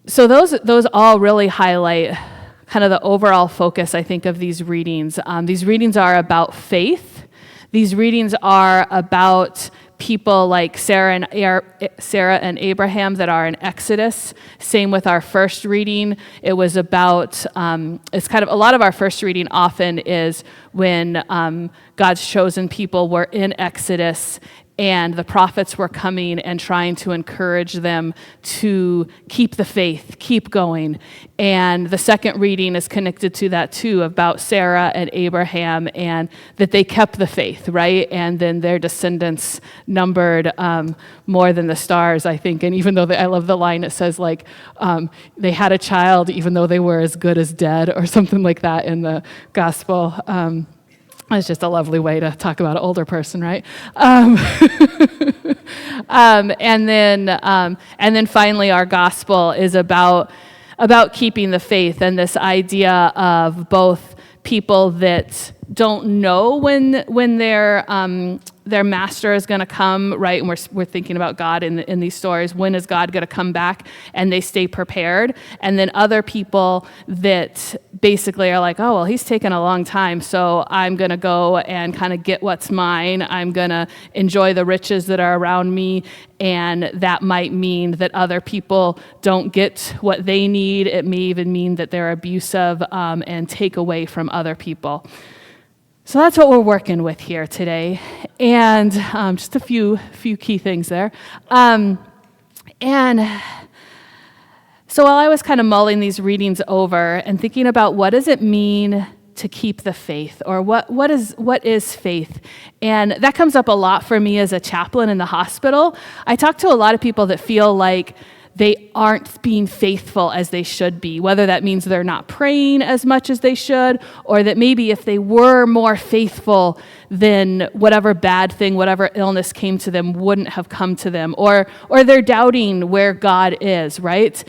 So those all really highlight kind of the overall focus, I think, of these readings. These readings are about faith. These readings are about people like Sarah and Abraham that are in Exodus. Same with our first reading. It was about, it's kind of, a lot of our first reading often is when God's chosen people were in Exodus and the prophets were coming and trying to encourage them to keep the faith, keep going. And the second reading is connected to that too, about Sarah and Abraham, and that they kept the faith, right? And then their descendants numbered more than the stars, I think. And even though I love the line, it says like, they had a child even though they were as good as dead, or something like that in the gospel. It's just a lovely way to talk about an older person, right? And then finally, our gospel is about keeping the faith, and this idea of both people that don't know when their master is going to come, right? And we're thinking about God in these stories. When is God going to come back? And they stay prepared. And then other people that basically are like, oh, well, he's taken a long time, so I'm going to go and kind of get what's mine. I'm going to enjoy the riches that are around me. And that might mean that other people don't get what they need. It may even mean that they're abusive and take away from other people. So that's what we're working with here today, and just a few key things there. And so while I was kind of mulling these readings over and thinking about what does it mean to keep the faith, or what is faith, and that comes up a lot for me as a chaplain in the hospital. I talk to a lot of people that feel like they aren't being faithful as they should be, whether that means they're not praying as much as they should, or that maybe if they were more faithful, then whatever bad thing, whatever illness came to them wouldn't have come to them, or they're doubting where God is, right?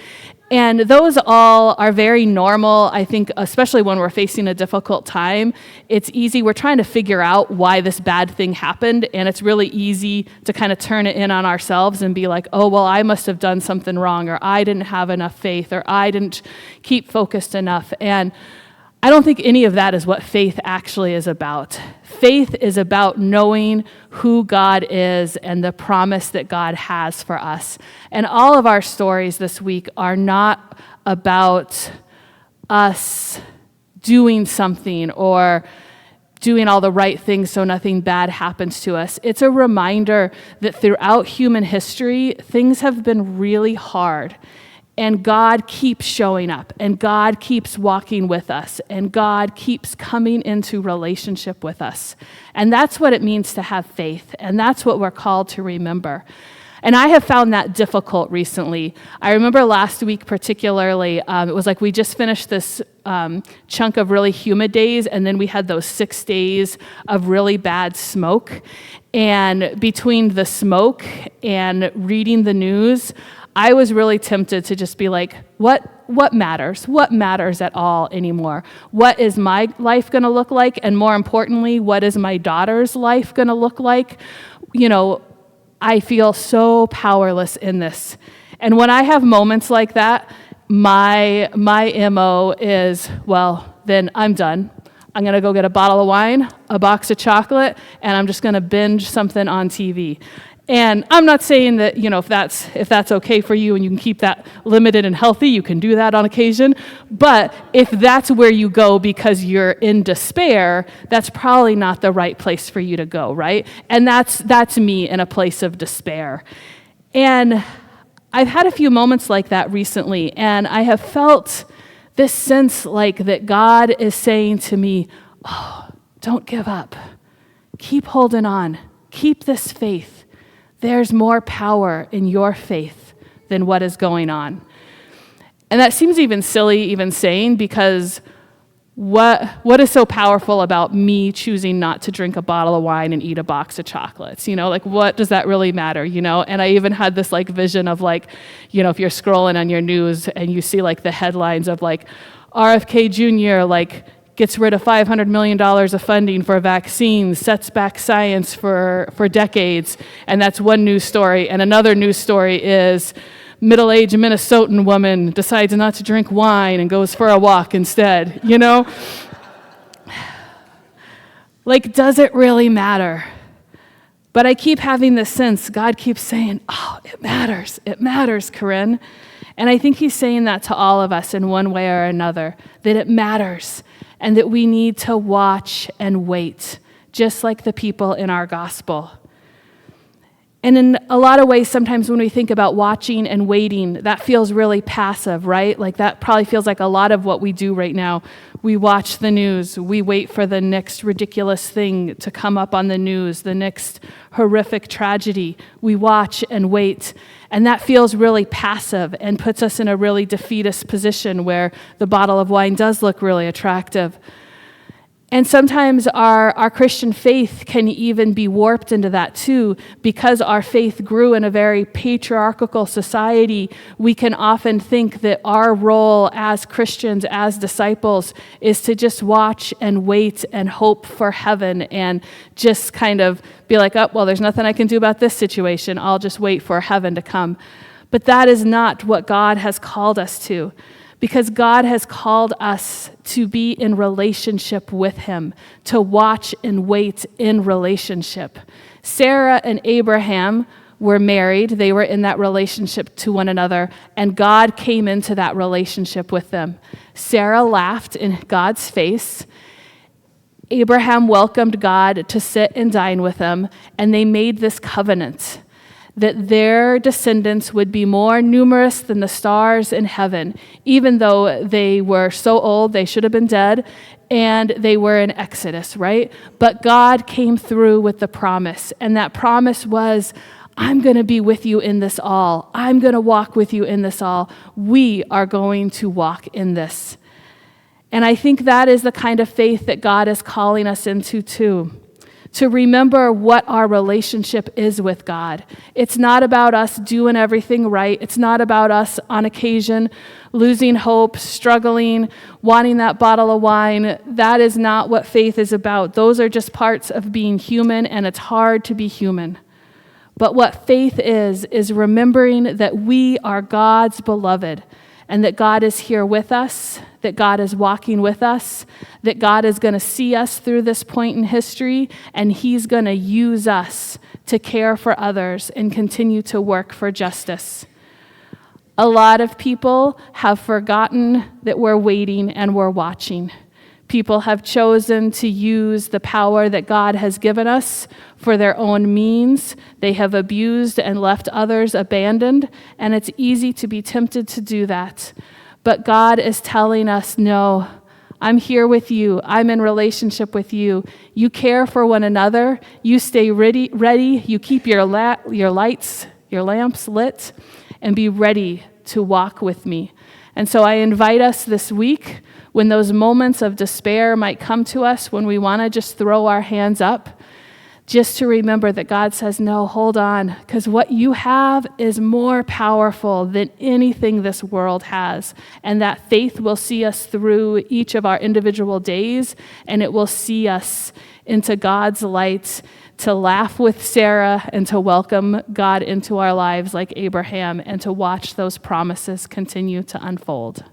And those all are very normal. I think, especially when we're facing a difficult time, it's easy. We're trying to figure out why this bad thing happened, and it's really easy to kind of turn it in on ourselves and be like, oh, well, I must have done something wrong, or I didn't have enough faith, or I didn't keep focused enough. And I don't think any of that is what faith actually is about. Faith is about knowing who God is and the promise that God has for us. And all of our stories this week are not about us doing something or doing all the right things so nothing bad happens to us. It's a reminder that throughout human history, things have been really hard. And God keeps showing up, and God keeps walking with us, and God keeps coming into relationship with us. And that's what it means to have faith, and that's what we're called to remember. And I have found that difficult recently. I remember last week particularly, it was like we just finished this chunk of really humid days, and then we had those 6 days of really bad smoke. And between the smoke and reading the news, I was really tempted to just be like, what matters? What matters at all anymore? What is my life going to look like? And more importantly, what is my daughter's life going to look like? You know, I feel so powerless in this. And when I have moments like that, my MO is, well, then I'm done. I'm going to go get a bottle of wine, a box of chocolate, and I'm just going to binge something on TV. And I'm not saying that, you know, if that's okay for you and you can keep that limited and healthy, you can do that on occasion. But if that's where you go because you're in despair, that's probably not the right place for you to go, right? And that's me in a place of despair. And I've had a few moments like that recently, and I have felt this sense like that God is saying to me, oh, don't give up. Keep holding on. Keep this faith. There's more power in your faith than what is going on. And that seems even silly, even saying, because what is so powerful about me choosing not to drink a bottle of wine and eat a box of chocolates? You know, like, what does that really matter, you know? And I even had this, like, vision of, like, you know, if you're scrolling on your news and you see, like, the headlines of, like, RFK Jr., like, gets rid of $500 million of funding for vaccines, sets back science for decades, and that's one news story. And another news story is middle-aged Minnesotan woman decides not to drink wine and goes for a walk instead, you know? Like, does it really matter? But I keep having this sense, God keeps saying, oh, it matters, Corein. And I think he's saying that to all of us in one way or another, that it matters and that we need to watch and wait, just like the people in our gospel. And in a lot of ways, sometimes when we think about watching and waiting, that feels really passive, right? Like that probably feels like a lot of what we do right now. We watch the news. We wait for the next ridiculous thing to come up on the news, the next horrific tragedy. We watch and wait. And that feels really passive and puts us in a really defeatist position where the bottle of wine does look really attractive. And sometimes our Christian faith can even be warped into that too, because our faith grew in a very patriarchal society. We can often think that our role as Christians, as disciples, is to just watch and wait and hope for heaven and just kind of be like, oh, well, there's nothing I can do about this situation. I'll just wait for heaven to come. But that is not what God has called us to. Because God has called us to be in relationship with him, to watch and wait in relationship. Sarah and Abraham were married. They were in that relationship to one another, and God came into that relationship with them. Sarah laughed in God's face. Abraham welcomed God to sit and dine with them, and they made this covenant that their descendants would be more numerous than the stars in heaven, even though they were so old, they should have been dead, and they were in Exodus, right? But God came through with the promise, and that promise was, I'm going to be with you in this all. I'm going to walk with you in this all. We are going to walk in this. And I think that is the kind of faith that God is calling us into too. To remember what our relationship is with God. It's not about us doing everything right. It's not about us on occasion losing hope, struggling, wanting that bottle of wine. That is not what faith is about. Those are just parts of being human, and it's hard to be human. But what faith is remembering that we are God's beloved, and that God is here with us, that God is walking with us, that God is going to see us through this point in history, and he's going to use us to care for others and continue to work for justice. A lot of people have forgotten that we're waiting and we're watching. People have chosen to use the power that God has given us for their own means. They have abused and left others abandoned, and it's easy to be tempted to do that. But God is telling us, no, I'm here with you. I'm in relationship with you. You care for one another. You stay ready. You keep your lights, your lamps lit, and be ready to walk with me. And so I invite us this week, when those moments of despair might come to us, when we want to just throw our hands up, just to remember that God says, no, hold on, because what you have is more powerful than anything this world has. And that faith will see us through each of our individual days, and it will see us into God's light, to laugh with Sarah and to welcome God into our lives like Abraham, and to watch those promises continue to unfold.